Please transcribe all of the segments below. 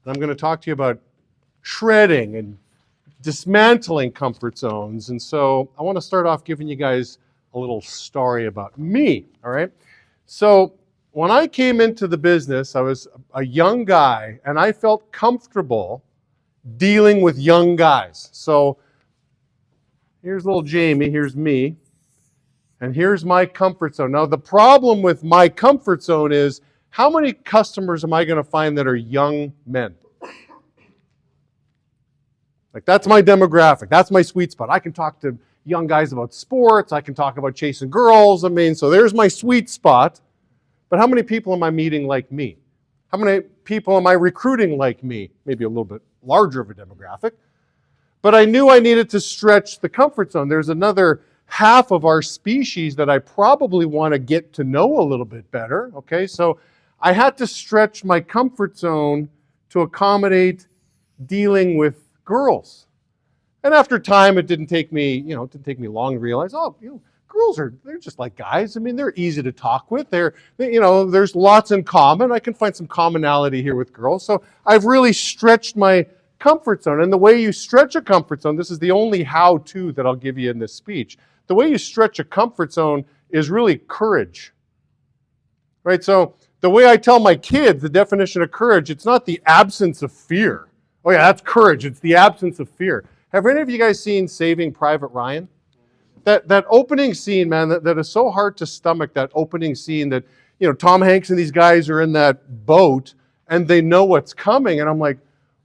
I'm going to talk to you about shredding and dismantling comfort zones. And so I want to start off giving you guys a little story about me, all right? So when I came into the business, I was a young guy, and I felt comfortable dealing with young guys. So here's little Jamie, here's me, and here's my comfort zone. Now, the problem with my comfort zone is, how many customers am I going to find that are young men? Like, that's my demographic. That's my sweet spot. I can talk to young guys about sports. I can talk about chasing girls. I mean, so there's my sweet spot. But how many people am I meeting like me? How many people am I recruiting like me? Maybe a little bit larger of a demographic. But I knew I needed to stretch the comfort zone. There's another half of our species that I probably want to get to know a little bit better. Okay, so I had to stretch my comfort zone to accommodate dealing with girls. And after time, it didn't take me long to realize, girls they're just like guys. I mean, they're easy to talk with. There's lots in common. I can find some commonality here with girls. So I've really stretched my comfort zone. And the way you stretch a comfort zone, this is the only how-to that I'll give you in this speech. The way you stretch a comfort zone is really courage. Right? So the way I tell my kids the definition of courage, it's not the absence of fear. Oh yeah, that's courage. It's the absence of fear. Have any of you guys seen Saving Private Ryan? That opening scene, man, that is so hard to stomach, that opening scene that, Tom Hanks and these guys are in that boat and they know what's coming. And I'm like,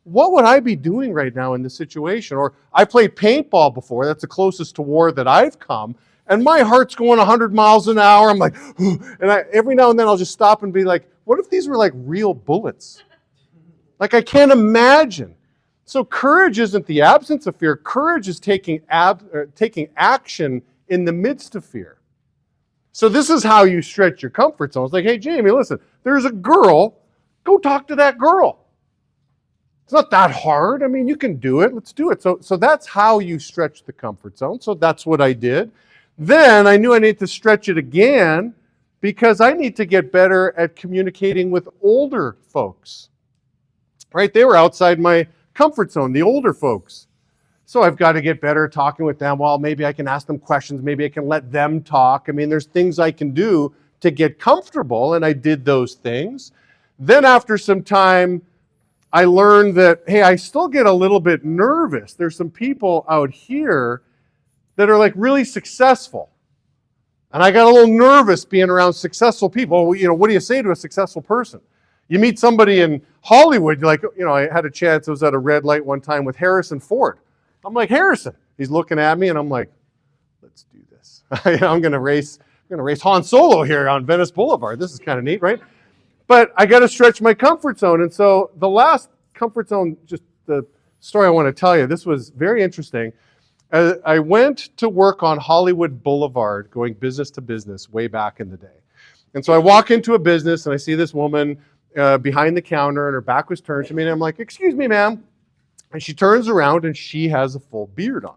what would I be doing right now in this situation? Or I played paintball before. That's the closest to war that I've come. And my heart's going 100 miles an hour. I'm like, and every now and then I'll just stop and be like, what if these were like real bullets? Like, I can't imagine. So courage isn't the absence of fear. Courage is taking action in the midst of fear. So this is how you stretch your comfort zone. It's like, hey, Jamie, listen, there's a girl. Go talk to that girl. It's not that hard. I mean, you can do it. Let's do it. So that's how you stretch the comfort zone. So that's what I did. Then I knew I needed to stretch it again because I need to get better at communicating with older folks. Right? They were outside my comfort zone, the older folks. So I've got to get better at talking with them. Well, maybe I can ask them questions. Maybe I can let them talk. I mean, there's things I can do to get comfortable, and I did those things. Then after some time, I learned that, hey, I still get a little bit nervous. There's some people out here that are like really successful. And I got a little nervous being around successful people. What do you say to a successful person? You meet somebody in Hollywood, like, I had a chance, I was at a red light one time with Harrison Ford. I'm like, Harrison. He's looking at me and I'm like, let's do this. I'm going to race Han Solo here on Venice Boulevard. This is kind of neat, right? But I got to stretch my comfort zone. And so the last comfort zone, just the story I want to tell you, this was very interesting. I went to work on Hollywood Boulevard, going business to business way back in the day. And so I walk into a business and I see this woman behind the counter and her back was turned to me and I'm like, excuse me, ma'am. And she turns around and she has a full beard on.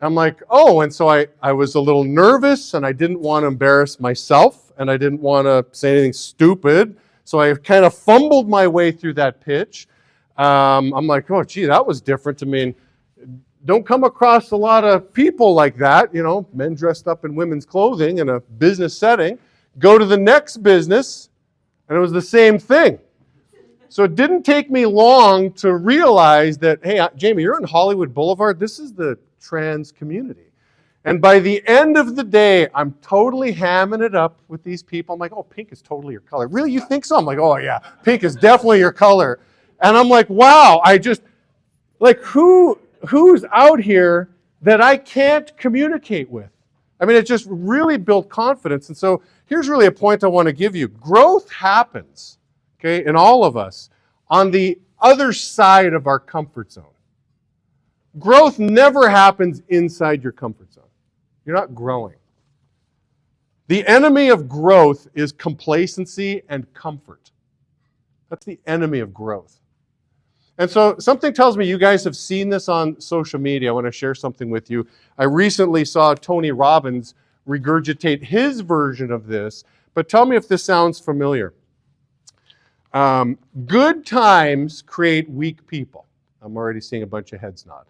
I'm like, oh, and so I was a little nervous and I didn't want to embarrass myself and I didn't want to say anything stupid. So I kind of fumbled my way through that pitch. I'm like, oh, gee, that was different. I mean, don't come across a lot of people like that, men dressed up in women's clothing in a business setting. Go to the next business, and it was the same thing. So it didn't take me long to realize that, hey, Jamie, you're on Hollywood Boulevard. This is the trans community. And by the end of the day, I'm totally hamming it up with these people. I'm like, oh, pink is totally your color. Really, you think so? I'm like, oh, yeah, pink is definitely your color. And I'm like, wow, who's out here that I can't communicate with? I mean, it just really built confidence. And so here's really a point I want to give you. Growth happens, okay, in all of us on the other side of our comfort zone. Growth never happens inside your comfort zone. You're not growing. The enemy of growth is complacency and comfort. That's the enemy of growth. And so something tells me you guys have seen this on social media. I want to share something with you. I recently saw Tony Robbins regurgitate his version of this, but tell me if this sounds familiar. Good times create weak people. I'm already seeing a bunch of heads nod.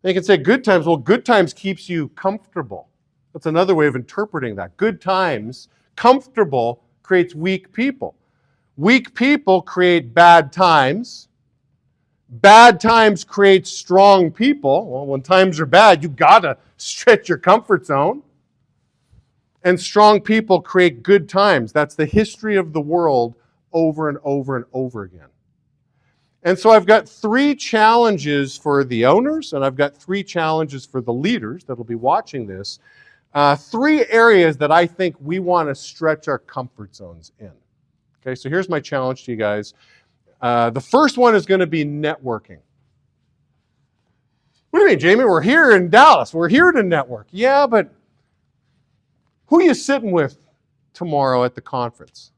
They can say good times. Well, good times keeps you comfortable. That's another way of interpreting that. Good times, comfortable, creates weak people. Weak people create bad times. Bad times create strong people. Well, when times are bad, you gotta stretch your comfort zone. And strong people create good times. That's the history of the world over and over and over again. And so I've got 3 challenges for the owners, and I've got 3 challenges for the leaders that will be watching this. 3 areas that I think we want to stretch our comfort zones in. Okay, so here's my challenge to you guys. The first one is going to be networking. What do you mean, Jamie? We're here in Dallas. We're here to network. Yeah, but who are you sitting with tomorrow at the conference?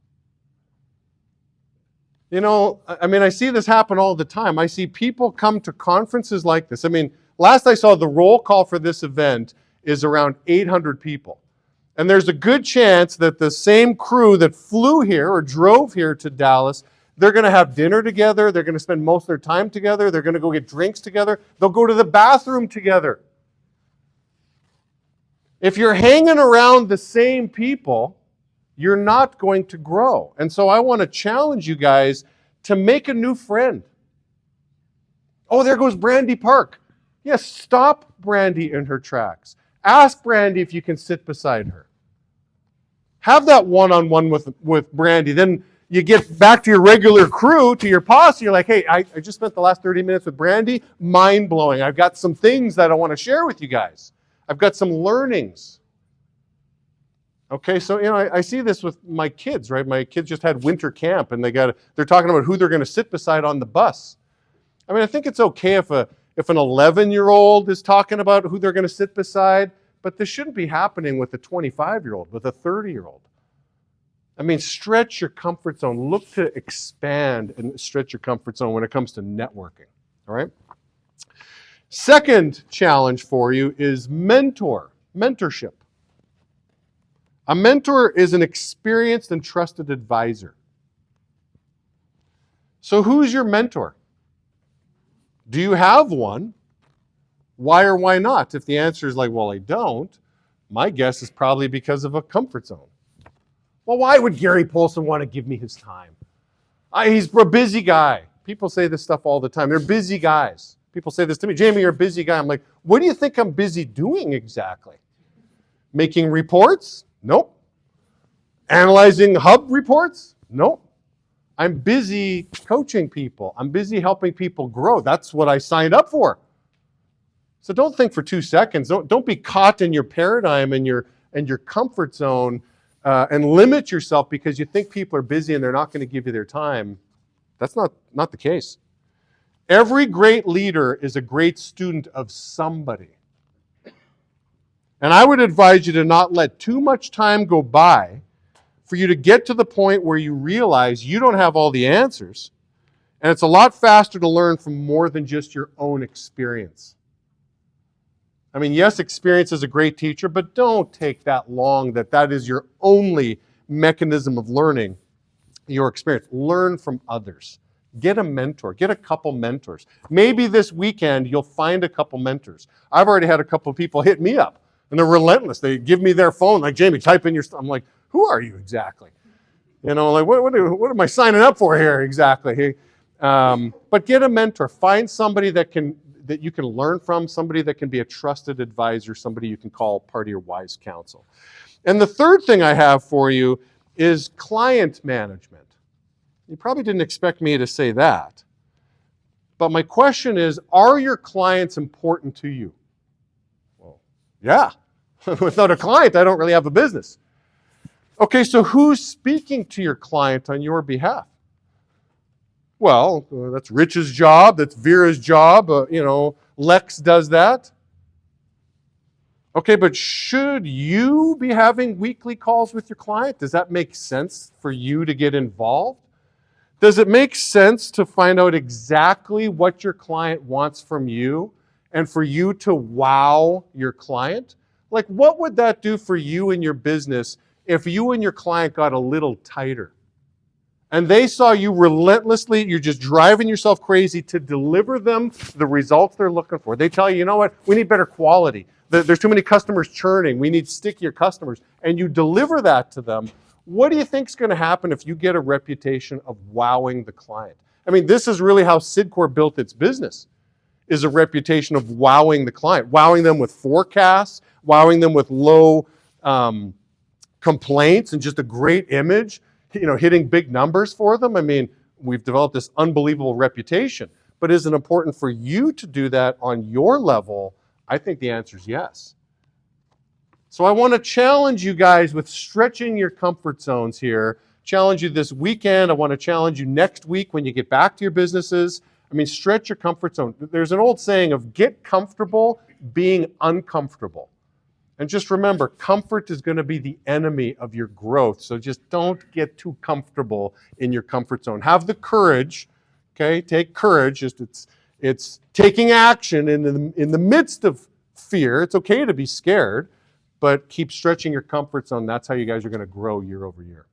You know, I mean, I see this happen all the time. I see people come to conferences like this. I mean, last I saw, the roll call for this event is around 800 people. And there's a good chance that the same crew that flew here or drove here to Dallas, they're going to have dinner together. They're going to spend most of their time together. They're going to go get drinks together. They'll go to the bathroom together. If you're hanging around the same people, you're not going to grow. And so I want to challenge you guys to make a new friend. Oh, there goes Brandy Park. Yes, stop Brandy in her tracks. Ask Brandy if you can sit beside her. Have that one-on-one with Brandy. Then you get back to your regular crew, to your posse. You're like, hey, I just spent the last 30 minutes with Brandy. Mind-blowing. I've got some things that I want to share with you guys. I've got some learnings. Okay, so you know, I see this with my kids, right? My kids just had winter camp, and they're talking about who they're going to sit beside on the bus. I mean, I think it's okay if an 11-year-old is talking about who they're going to sit beside, but this shouldn't be happening with a 25-year-old, with a 30-year-old. I mean, stretch your comfort zone. Look to expand and stretch your comfort zone when it comes to networking. All right. Second challenge for you is mentorship. A mentor is an experienced and trusted advisor. So who's your mentor? Do you have one? Why or why not? If the answer is like, well, I don't, my guess is probably because of a comfort zone. Well, why would Gary Polson want to give me his time? He's a busy guy. People say this stuff all the time. They're busy guys. People say this to me, Jamie, you're a busy guy. I'm like, what do you think I'm busy doing exactly? Making reports? Nope. Analyzing hub reports? Nope. I'm busy coaching people. I'm busy helping people grow. That's what I signed up for. So don't think for 2 seconds. Don't be caught in your paradigm and your comfort zone and limit yourself because you think people are busy and they're not going to give you their time. That's not the case. Every great leader is a great student of somebody. And I would advise you to not let too much time go by for you to get to the point where you realize you don't have all the answers. And it's a lot faster to learn from more than just your own experience. I mean, yes, experience is a great teacher, but don't take that long that is your only mechanism of learning your experience. Learn from others. Get a mentor. Get a couple mentors. Maybe this weekend you'll find a couple mentors. I've already had a couple people hit me up, and they're relentless. They give me their phone, like, Jamie, type in your stuff. I'm like, who are you exactly? You know, like, what am I signing up for here exactly? But get a mentor. Find somebody that you can learn from, somebody that can be a trusted advisor, somebody you can call part of your wise counsel. And the third thing I have for you is client management. You probably didn't expect me to say that. But my question is, are your clients important to you? Well, yeah. Without a client, I don't really have a business. Okay, so who's speaking to your client on your behalf? Well, that's Rich's job, that's Vera's job, Lex does that. Okay, but should you be having weekly calls with your client? Does that make sense for you to get involved? Does it make sense to find out exactly what your client wants from you and for you to wow your client? Like, what would that do for you and your business if you and your client got a little tighter? and they saw you relentlessly, you're just driving yourself crazy to deliver them the results they're looking for. They tell you, you know what, we need better quality. There's too many customers churning. We need stickier customers. And you deliver that to them. What do you think is going to happen if you get a reputation of wowing the client? I mean, this is really how Sidcor built its business, is a reputation of wowing the client, wowing them with forecasts, wowing them with low complaints and just a great image, hitting big numbers for them. I mean, we've developed this unbelievable reputation. But is it important for you to do that on your level? I think the answer is yes. So I want to challenge you guys with stretching your comfort zones here. Challenge you this weekend. I want to challenge you next week when you get back to your businesses. I mean, stretch your comfort zone. There's an old saying of get comfortable being uncomfortable. And just remember, comfort is going to be the enemy of your growth. So just don't get too comfortable in your comfort zone. Have the courage, okay? Take courage. It's taking action in the midst of fear. It's okay to be scared, but keep stretching your comfort zone. That's how you guys are going to grow year over year.